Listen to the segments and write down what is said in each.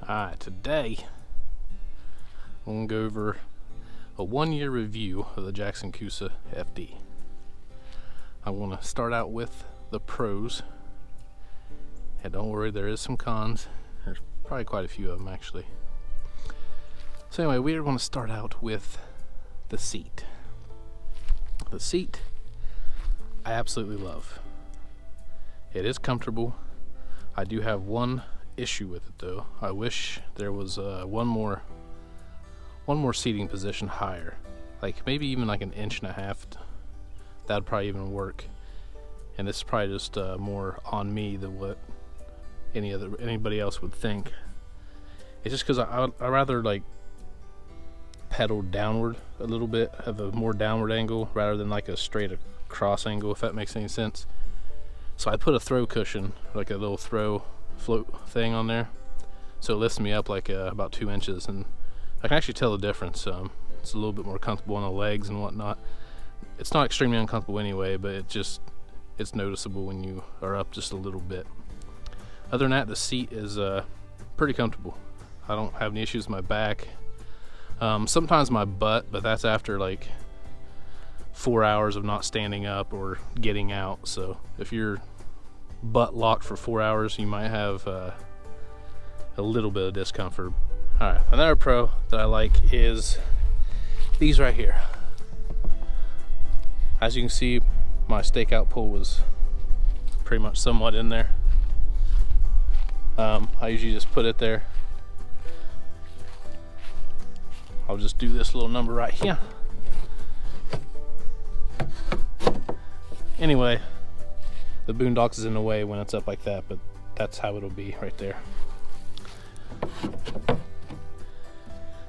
Alright, today I'm going to go over a 1-year review of the Jackson Coosa FD. I'm going to start out with the pros, and don't worry, there is some cons. There's probably quite a few of them actually. So anyway, we're going to start out with the seat. The seat I absolutely love. It is comfortable. I do have one issue with it though. I wish there was one more seating position higher, like maybe even like 1.5 inches. That'd probably even work. And this is probably just more on me than what anybody else would think. It's just because I rather like pedal downward a little bit, have a more downward angle rather than like a straight across angle, if that makes any sense. So I put a throw cushion, like a little throw float thing on there, so it lifts me up like about 2 inches, and I can actually tell the difference. It's a little bit more comfortable on the legs and whatnot. It's not extremely uncomfortable anyway, but it's noticeable when you are up just a little bit. Other than that, the seat is pretty comfortable. I don't have any issues with my back. Sometimes my butt, but that's after like 4 hours of not standing up or getting out. So if you're butt locked for 4 hours, you might have a little bit of discomfort. Alright, another pro that I like is these right here. As you can see, my stakeout pole was pretty much somewhat in there. I usually just put it there. I'll just do this little number right here. Anyway, the boondocks is in the way when it's up like that, but that's how it'll be right there.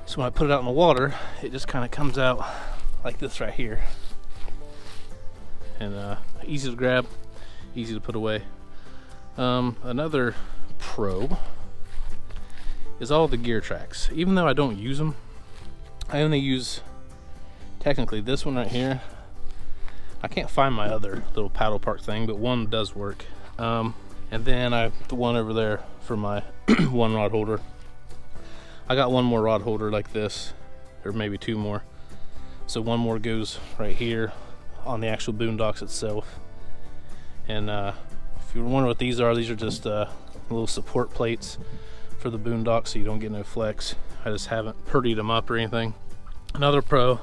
So when I put it out in the water, it just kind of comes out like this right here. And easy to grab, easy to put away. Another pro is all the gear tracks. Even though I don't use them, I only use technically this one right here. I can't find my other little paddle park thing, but one does work. And then I have the one over there for my one rod holder. I got one more rod holder like this, or maybe two more. So one more goes right here on the actual boondocks itself. And if you wonder what these are just little support plates for the boondocks, so you don't get no flex. I just haven't purdied them up or anything. Another pro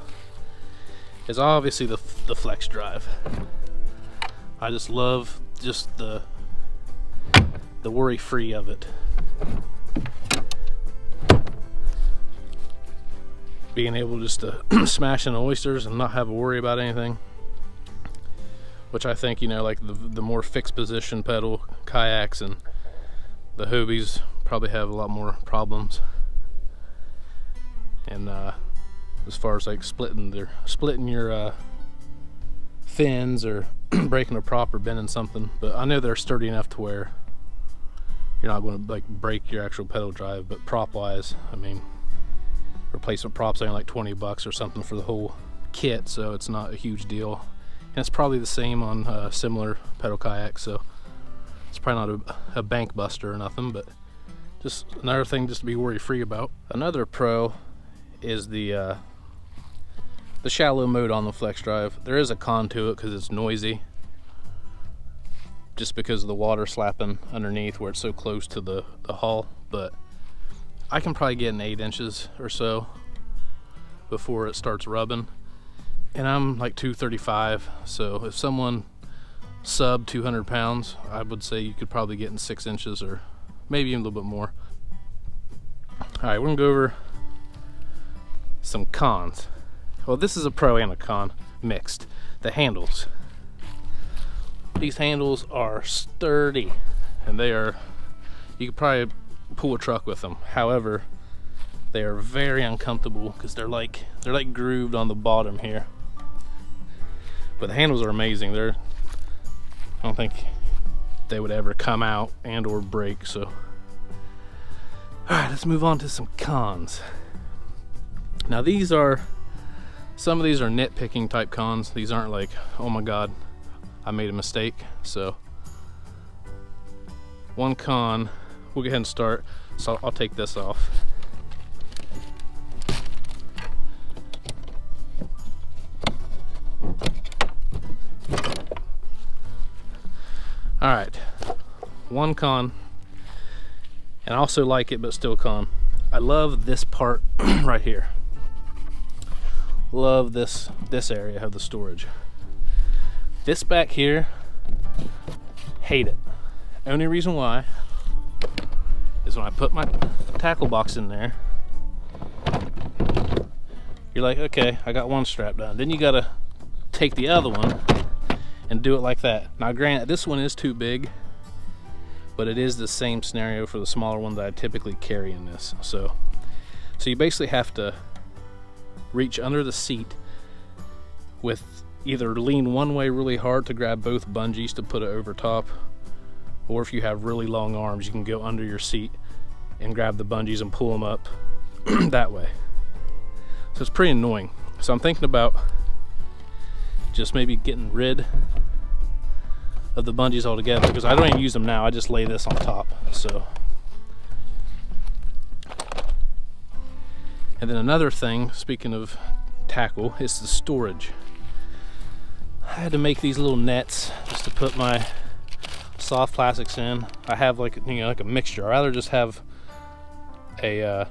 is obviously the flex drive. I just love the worry free of it. Being able just to smash in oysters and not have a worry about anything, which I think, you know, like the more fixed position pedal kayaks and the Hobies probably have a lot more problems. And as far as like splitting your fins or breaking a prop or bending something, but I know they're sturdy enough to where you're not going to like break your actual pedal drive. But prop wise, I mean, replacement props only like $20 or something for the whole kit, so it's not a huge deal. And it's probably the same on similar pedal kayaks, so it's probably not a bank buster or nothing, but just another thing just to be worry free about. Another pro is the shallow mode on the flex drive. There is a con to it because it's noisy, just because of the water slapping underneath where it's so close to the hull. But I can probably get an 8 inches or so before it starts rubbing, and I'm like 235, so if someone sub 200 pounds, I would say you could probably get in 6 inches or maybe even a little bit more. Alright, we're gonna go over some cons. Well, this is a pro and a con mixed. The handles. These handles are sturdy, and you could probably pull a truck with them. However, they are very uncomfortable because they're like grooved on the bottom here. But the handles are amazing. I don't think they would ever come out and or break. So, all right, let's move on to some cons. Now some of these are nitpicking type cons. These aren't like, oh my god, I made a mistake. So one con, we'll go ahead and start. So I'll take this off. Alright, one con, and I also like it, but still con. I love this part right here. Love this area of the storage. This back here, hate it. Only reason why is when I put my tackle box in there, you're like, okay, I got one strap done. Then you gotta take the other one and do it like that. Now granted, this one is too big, but it is the same scenario for the smaller one that I typically carry in this. So you basically have to reach under the seat with either lean one way really hard to grab both bungees to put it over top, or if you have really long arms, you can go under your seat and grab the bungees and pull them up that way. So it's pretty annoying. So I'm thinking about just maybe getting rid of the bungees altogether, because I don't even use them now. I just lay this on top. So, and then another thing, speaking of tackle, is the storage. I had to make these little nets just to put my soft plastics in. I have like, you know, like a mixture. I'd rather just have a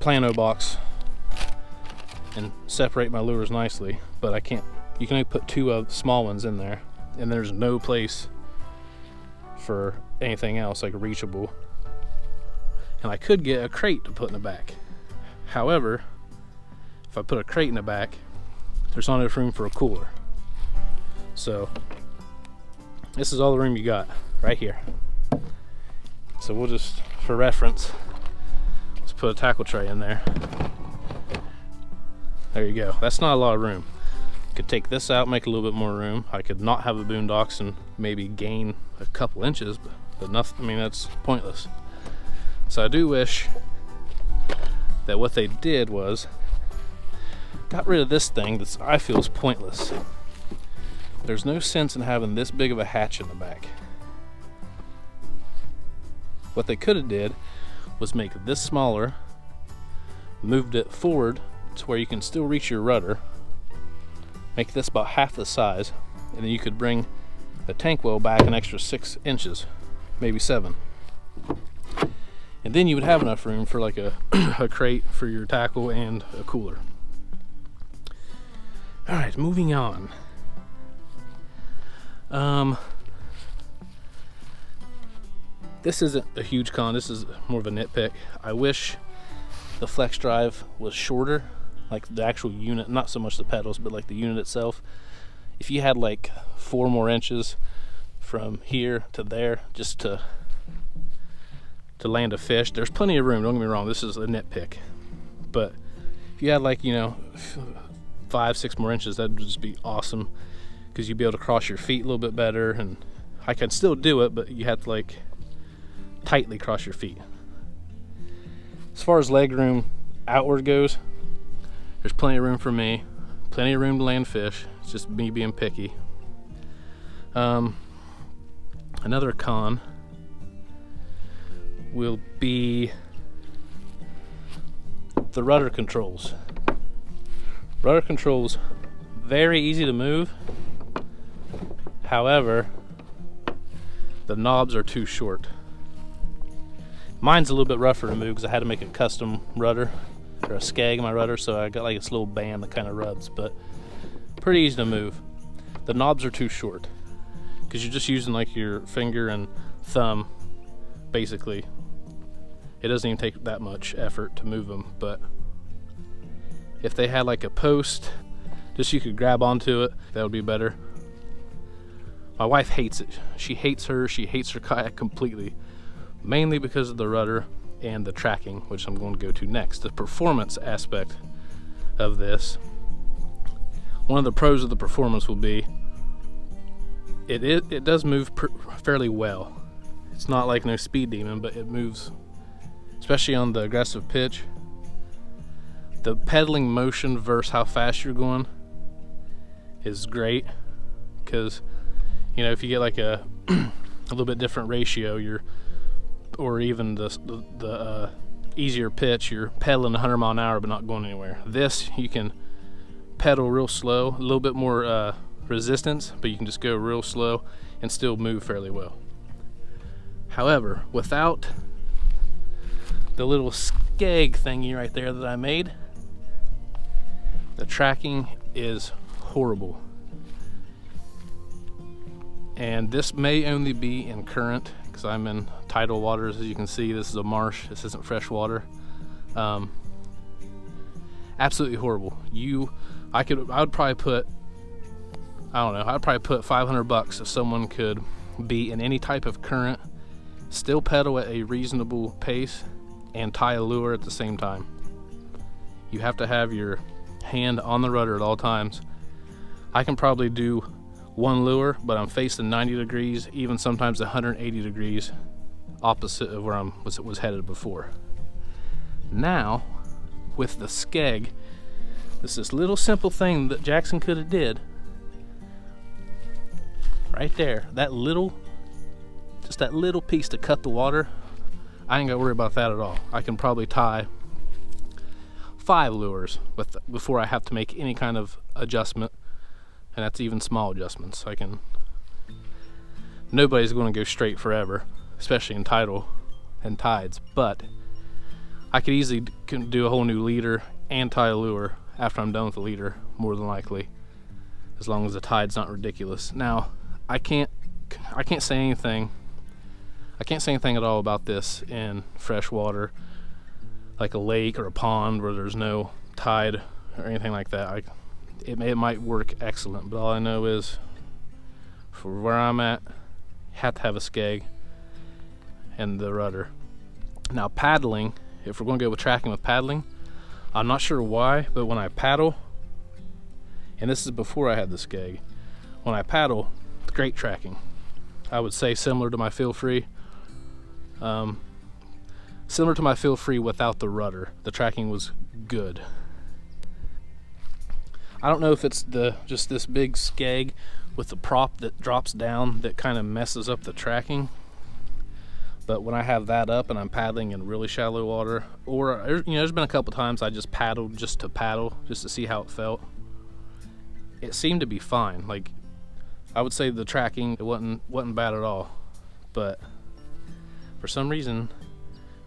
plano box and separate my lures nicely, but I can't. You can only put two small ones in there, and there's no place for anything else like reachable. And I could get a crate to put in the back. However, if I put a crate in the back, there's not enough room for a cooler. So this is all the room you got right here. So we'll just, for reference, let's put a tackle tray in there. There you go. That's not a lot of room. Could take this out, make a little bit more room. I could not have a boondocks and maybe gain a couple inches, but nothing. I mean, that's pointless. So I do wish that what they did was got rid of this thing that I feel is pointless. There's no sense in having this big of a hatch in the back. What they could have did was make this smaller, moved it forward to where you can still reach your rudder, make this about half the size, and then you could bring the tank well back an extra 6 inches, maybe 7. And then you would have enough room for like a crate for your tackle and a cooler. All right, moving on. This isn't a huge con, this is more of a nitpick. I wish the flex drive was shorter, like the actual unit, not so much the pedals, but like the unit itself. If you had like 4 more inches from here to there just to land a fish, there's plenty of room, don't get me wrong, this is a nitpick. But if you had like, you know, 5-6 more inches, that'd just be awesome, because you'd be able to cross your feet a little bit better. And I could still do it, but you have to like tightly cross your feet. As far as leg room outward goes, there's plenty of room for me, plenty of room to land fish. It's just me being picky. Another con will be the rudder controls. Rudder controls, very easy to move. However, the knobs are too short. Mine's a little bit rougher to move because I had to make a custom rudder, or a skag in my rudder, so I got like this little band that kind of rubs, but pretty easy to move. The knobs are too short because you're just using like your finger and thumb basically. It doesn't even take that much effort to move them, but if they had like a post, just you could grab onto it, that would be better. My wife hates it. She hates her kayak completely, mainly because of the rudder and the tracking, which I'm going to go to next. The performance aspect of this. One of the pros of the performance will be it does move fairly well. It's not like no speed demon, but it moves, especially on the aggressive pitch. The pedaling motion versus how fast you're going is great, because you know, if you get like a little bit different ratio, you're or even the easier pitch, you're pedaling 100 mile an hour but not going anywhere. This, you can pedal real slow, a little bit more resistance, but you can just go real slow and still move fairly well. However, without the little skeg thingy right there that I made, the tracking is horrible. And this may only be in current, because I'm in tidal waters. As you can see, this is a marsh, this isn't fresh water. Absolutely horrible. I would probably put, I don't know, I'd probably put $500 if someone could be in any type of current, still pedal at a reasonable pace, and tie a lure at the same time. You have to have your hand on the rudder at all times. I can probably do one lure, but I'm facing 90 degrees, even sometimes 180 degrees opposite of where I was headed before. Now, with the skeg, this little simple thing that Jackson could have did right there, just that little piece to cut the water, I ain't gotta worry about that at all. I can probably tie 5 lures before I have to make any kind of adjustment, and that's even small adjustments. Nobody's going to go straight forever, especially in tidal and tides, but I could easily do a whole new leader and tie a lure after I'm done with the leader, more than likely, as long as the tide's not ridiculous. Now, I can't say anything. I can't say anything at all about this in fresh water, like a lake or a pond where there's no tide or anything like that. It might work excellent, but all I know is for where I'm at, you have to have a skeg and the rudder. Now paddling, if we're going to go with tracking with paddling, I'm not sure why, but when I paddle, and this is before I had the skeg, when I paddle, great tracking. I would say similar to my feel free. Similar to my feel free without the rudder. The tracking was good. I don't know if it's just this big skeg with the prop that drops down that kind of messes up the tracking, but when I have that up and I'm paddling in really shallow water, or there's been a couple times I just paddled just to paddle, just to see how it felt, it seemed to be fine. Like, I would say the tracking, it wasn't bad at all, but for some reason,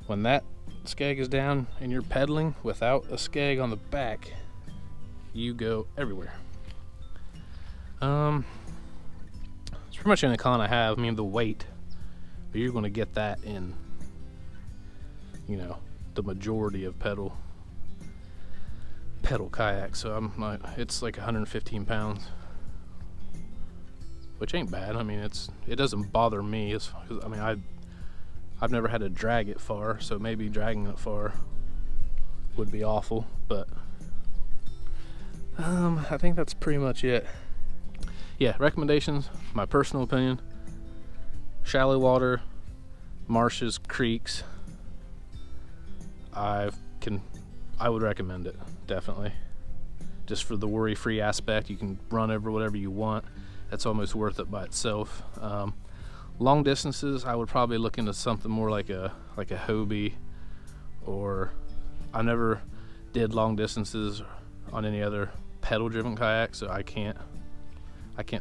when that skeg is down and you're pedaling without a skeg on the back, you go everywhere. It's pretty much any con I have. I mean, the weight, but you're going to get that in, the majority of pedal kayaks. So it's like 115 pounds, which ain't bad. I mean, it doesn't bother me. I've never had to drag it far, so maybe dragging it far would be awful, but I think that's pretty much it. Yeah, recommendations, my personal opinion: shallow water, marshes, creeks, I would recommend it, definitely. Just for the worry-free aspect, you can run over whatever you want. That's almost worth it by itself. Long distances, I would probably look into something more like a Hobie, or I never did long distances on any other pedal-driven kayak, so I can't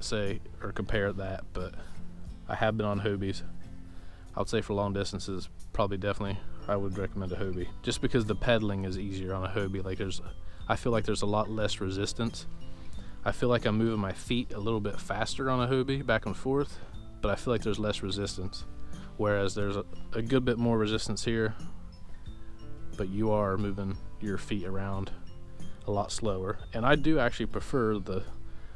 say or compare that, but I have been on Hobies. I would say for long distances, definitely, I would recommend a Hobie, just because the pedaling is easier on a Hobie. I feel like there's a lot less resistance. I feel like I'm moving my feet a little bit faster on a Hobie, back and forth, but I feel like there's less resistance, whereas there's a good bit more resistance here, but you are moving your feet around a lot slower. And I do actually prefer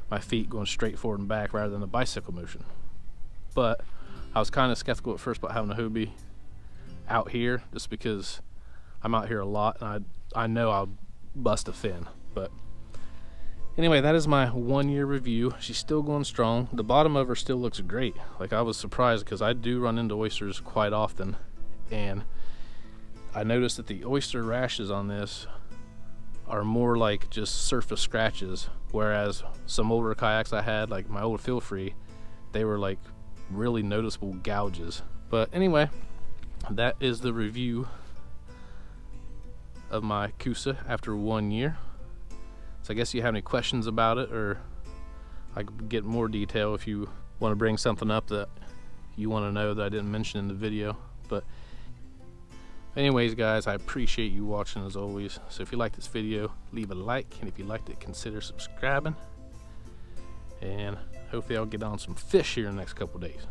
my feet going straight forward and back rather than the bicycle motion. But I was kind of skeptical at first about having a Hobie out here, just because I'm out here a lot and I know I'll bust a fin. But anyway, that is my 1 year review. She's still going strong. The bottom of her still looks great. Like, I was surprised because I do run into oysters quite often, and I noticed that the oyster rashes on this are more like just surface scratches, whereas some older kayaks I had, like my old Feel Free, they were like really noticeable gouges. But anyway, that is the review of my Coosa after 1 year. So I guess you have any questions about it, or I could get more detail if you want to bring something up that you want to know that I didn't mention in the video. But anyways guys, I appreciate you watching as always. So if you like this video, leave a like, and if you liked it, consider subscribing. And hopefully I'll get on some fish here in the next couple days.